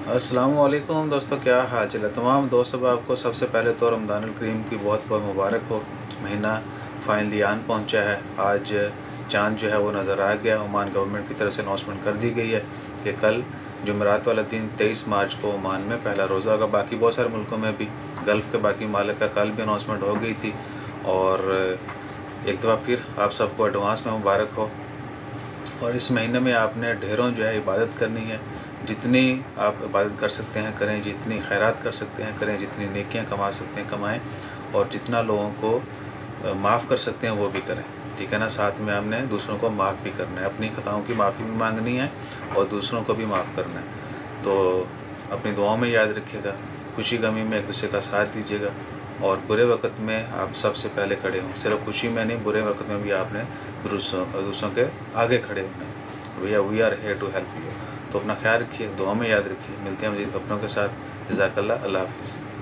अस्सलामुअलैकुम दोस्तों, क्या हाल चाल है। तमाम दोस्तों आपको सबसे पहले तो रमज़ानुल करीम की बहुत बहुत मुबारक हो। महीना फाइनली आन पहुंचा है। आज चाँद जो है वो नज़र आ गया। ओमान गवर्नमेंट की तरफ से अनाउंसमेंट कर दी गई है कि कल जुमेरात वाला दिन 23 मार्च को ओमान में पहला रोज़ा होगा। बाकी बहुत सारे मुल्कों में भी, गल्फ़ के बाकी मालिक का कल भी अनाउंसमेंट हो गई थी। और एक दफ़ा फिर आप सबको एडवांस में मुबारक हो। और इस महीने में आपने ढेरों जो है इबादत करनी है। जितनी आप इबादत कर सकते हैं करें, जितनी खैरात कर सकते हैं करें, जितनी नेकियां कमा सकते हैं कमाएं, और जितना लोगों को माफ़ कर सकते हैं वो भी करें। ठीक है ना। साथ में हमने दूसरों को माफ़ भी करना है, अपनी खताओं की माफ़ी भी मांगनी है और दूसरों को भी माफ़ करना है। तो अपनी दुआओं में याद रखिएगा, खुशी गमी में एक दूसरे का साथ दीजिएगा, और बुरे वक्त में आप सबसे पहले खड़े हों। सिर्फ खुशी में नहीं, बुरे वक्त में भी आपने दूसरों के आगे खड़े होना है। भैया we are here to help you. तो अपना ख्याल रखिए, दुआ में याद रखिए। मिलते हैं मज़ीद अपनों के साथ। जज़ाकल्लाह। अल्लाह हाफ़िज़।